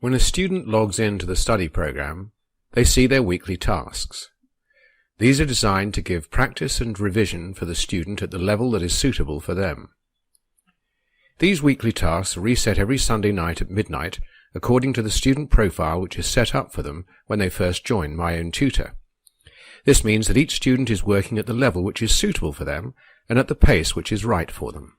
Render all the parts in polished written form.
When a student logs into the study program, they see their weekly tasks. These are designed to give practice and revision for the student at the level that is suitable for them. These weekly tasks are reset every Sunday night at midnight according to the student profile which is set up for them when they first join myowntutor. This means that each student is working at the level which is suitable for them and at the pace which is right for them.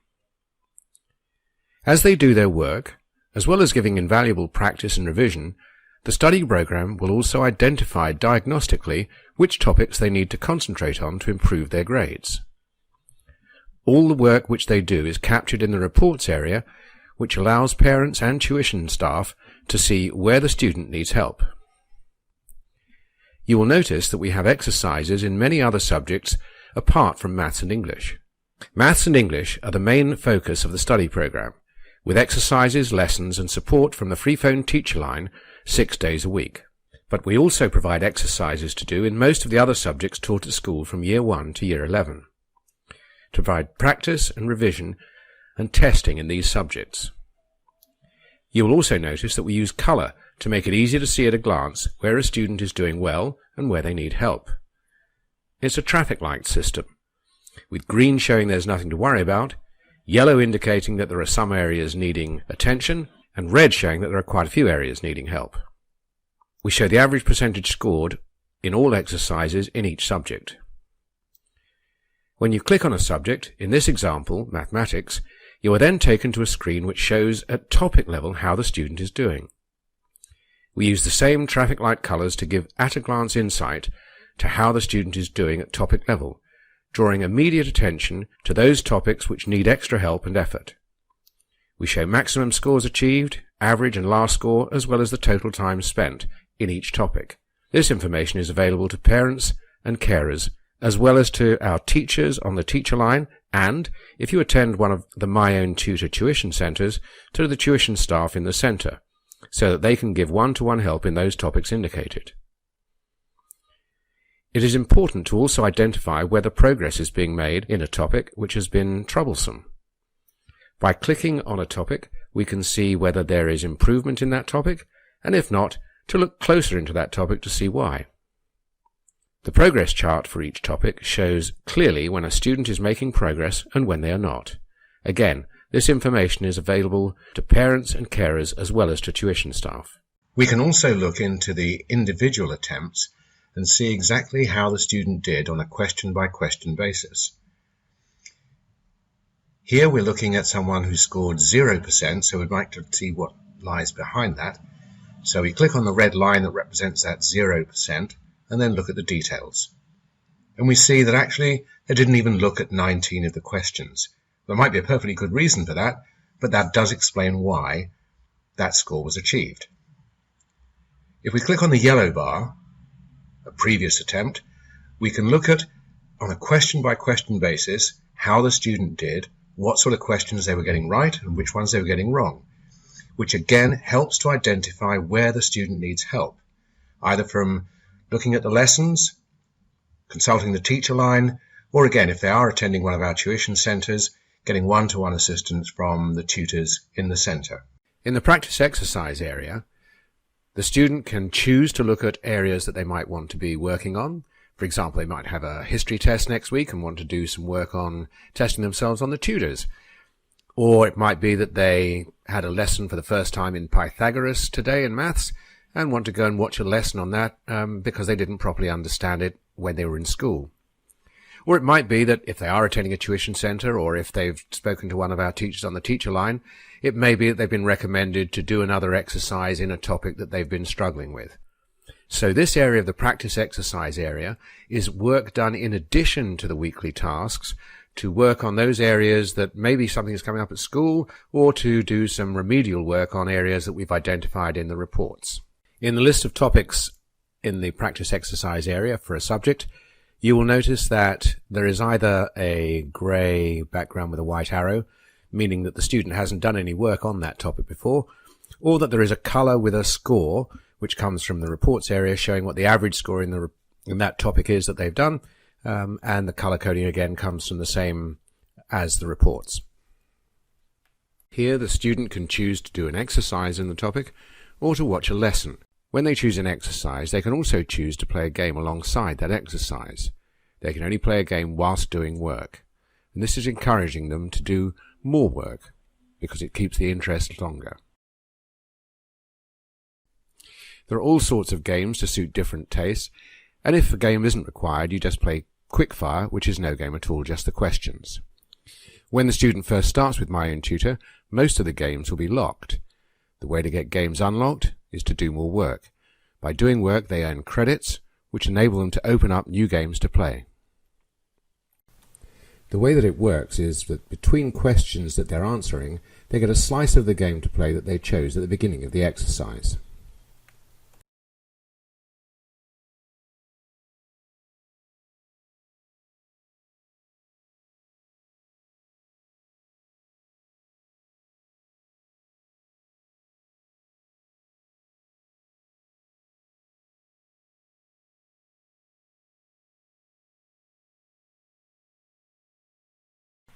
As they do their work, as well as giving invaluable practice and revision, the study program will also identify diagnostically which topics they need to concentrate on to improve their grades. All the work which they do is captured in the reports area, which allows parents and tuition staff to see where the student needs help. You will notice that we have exercises in many other subjects apart from Maths and English. Maths and English are the main focus of the study program, with exercises, lessons and support from the free phone teacher line 6 days a week. But we also provide exercises to do in most of the other subjects taught at school from Year 1 to Year 11, to provide practice and revision and testing in these subjects. You will also notice that we use colour to make it easier to see at a glance where a student is doing well and where they need help. It's a traffic light system, with green showing there's nothing to worry about, yellow indicating that there are some areas needing attention, and red showing that there are quite a few areas needing help. We show the average percentage scored in all exercises in each subject. When you click on a subject, in this example, mathematics, you are then taken to a screen which shows at topic level how the student is doing. We use the same traffic light colours to give at-a-glance insight to how the student is doing at topic level, drawing immediate attention to those topics which need extra help and effort. We show maximum scores achieved, average and last score, as well as the total time spent in each topic. This information is available to parents and carers, as well as to our teachers on the teacher line, and, if you attend one of the myowntutor tuition centres, to the tuition staff in the centre, so that they can give one-to-one help in those topics indicated. It is important to also identify whether progress is being made in a topic which has been troublesome. By clicking on a topic, we can see whether there is improvement in that topic, and if not, to look closer into that topic to see why. The progress chart for each topic shows clearly when a student is making progress and when they are not. Again, this information is available to parents and carers as well as to tuition staff. We can also look into the individual attempts and see exactly how the student did on a question-by-question basis. Here we're looking at someone who scored 0%, so we'd like to see what lies behind that. So we click on the red line that represents that 0% and then look at the details. And we see that actually they didn't even look at 19 of the questions. There might be a perfectly good reason for that, but that does explain why that score was achieved. If we click on the yellow bar, a previous attempt, we can look at, on a question-by-question basis, how the student did, what sort of questions they were getting right and which ones they were getting wrong, which again helps to identify where the student needs help, either from looking at the lessons, consulting the teacher line, or again, if they are attending one of our tuition centres, getting one-to-one assistance from the tutors in the centre. In the practice exercise area, the student can choose to look at areas that they might want to be working on. For example, they might have a history test next week and want to do some work on testing themselves on the tutors. Or it might be that they had a lesson for the first time in Pythagoras today in maths and want to go and watch a lesson on that because they didn't properly understand it when they were in school. Or it might be that if they are attending a tuition centre or if they've spoken to one of our teachers on the teacher line, it may be that they've been recommended to do another exercise in a topic that they've been struggling with. So this area of the practice exercise area is work done in addition to the weekly tasks to work on those areas that maybe something is coming up at school or to do some remedial work on areas that we've identified in the reports. In the list of topics in the practice exercise area for a subject, you will notice that there is either a grey background with a white arrow, meaning that the student hasn't done any work on that topic before, or that there is a colour with a score, which comes from the reports area showing what the average score in that topic is that they've done, and the colour coding again comes from the same as the reports. Here the student can choose to do an exercise in the topic, or to watch a lesson. When they choose an exercise, they can also choose to play a game alongside that exercise. They can only play a game whilst doing work, and this is encouraging them to do more work because it keeps the interest longer. There are all sorts of games to suit different tastes, and if a game isn't required, you just play quickfire, which is no game at all, just the questions. When the student first starts with myowntutor, most of the games will be locked. The way to get games unlocked is to do more work. By doing work, they earn credits, which enable them to open up new games to play. The way that it works is that between questions that they're answering, they get a slice of the game to play that they chose at the beginning of the exercise.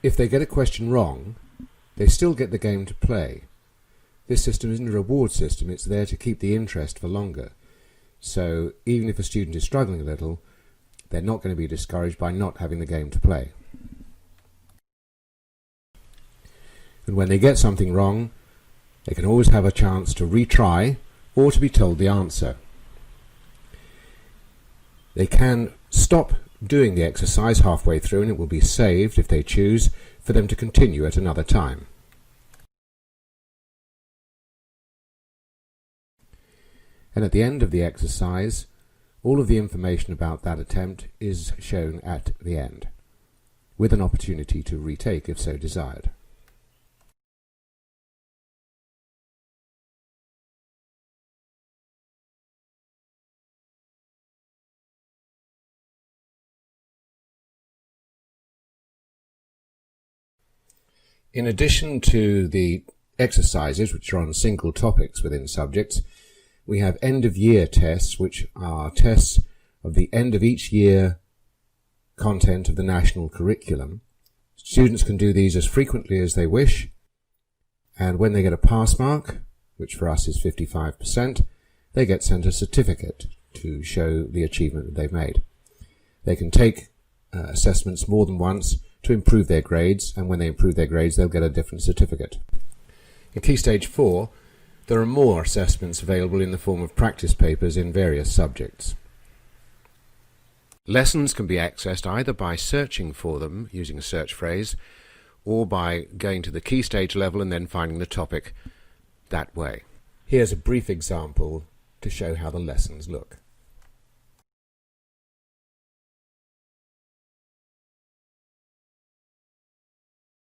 If they get a question wrong, they still get the game to play. This system isn't a reward system, it's there to keep the interest for longer. So even if a student is struggling a little, they're not going to be discouraged by not having the game to play. And when they get something wrong, they can always have a chance to retry or to be told the answer. They can stop doing the exercise halfway through and it will be saved, if they choose, for them to continue at another time. And at the end of the exercise, all of the information about that attempt is shown at the end, with an opportunity to retake if so desired. In addition to the exercises, which are on single topics within subjects, we have end-of-year tests, which are tests of the end of each year content of the national curriculum. Students can do these as frequently as they wish, and when they get a pass mark, which for us is 55%, they get sent a certificate to show the achievement that they've made. They can take assessments more than once to improve their grades, and when they improve their grades they'll get a different certificate. In Key Stage 4 there are more assessments available in the form of practice papers in various subjects. Lessons can be accessed either by searching for them using a search phrase or by going to the Key Stage level and then finding the topic that way. Here's a brief example to show how the lessons look.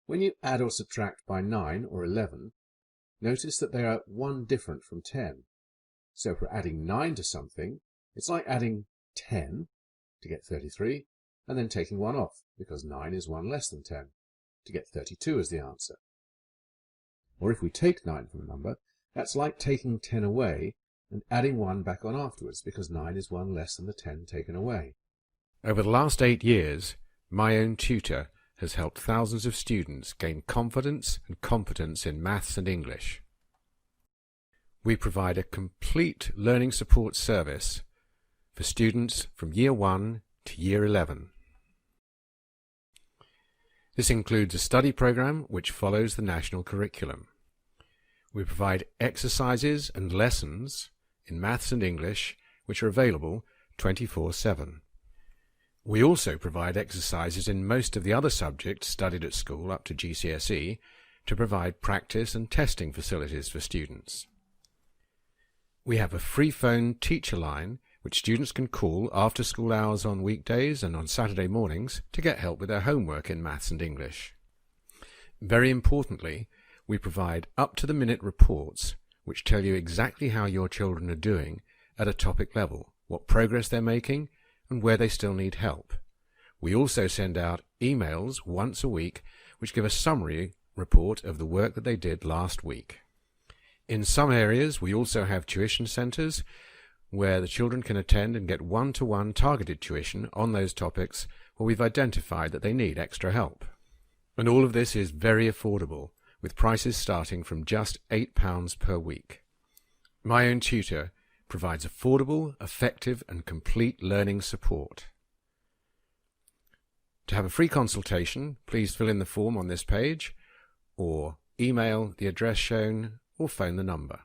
When you add or subtract by 9 or 11, notice that they are 1 different from 10. So if we're adding 9 to something, it's like adding 10 to get 33, and then taking 1 off, because 9 is 1 less than 10, to get 32 as the answer. Or if we take 9 from a number, that's like taking 10 away and adding 1 back on afterwards, because 9 is 1 less than the 10 taken away. Over the last 8 years, myowntutor has helped thousands of students gain confidence and competence in maths and English. We provide a complete learning support service for students from Year 1 to Year 11. This includes a study program which follows the national curriculum. We provide exercises and lessons in maths and English which are available 24/7. We also provide exercises in most of the other subjects studied at school up to GCSE to provide practice and testing facilities for students. We have a free phone teacher line which students can call after school hours on weekdays and on Saturday mornings to get help with their homework in maths and English. Very importantly, we provide up-to-the-minute reports which tell you exactly how your children are doing at a topic level, what progress they're making, and where they still need help. We also send out emails once a week which give a summary report of the work that they did last week. In some areas we also have tuition centres where the children can attend and get one-to-one targeted tuition on those topics where we've identified that they need extra help. And all of this is very affordable, with prices starting from just £8 per week. myowntutor provides affordable, effective and complete learning support. To have a free consultation, please fill in the form on this page, or email the address shown, or phone the number.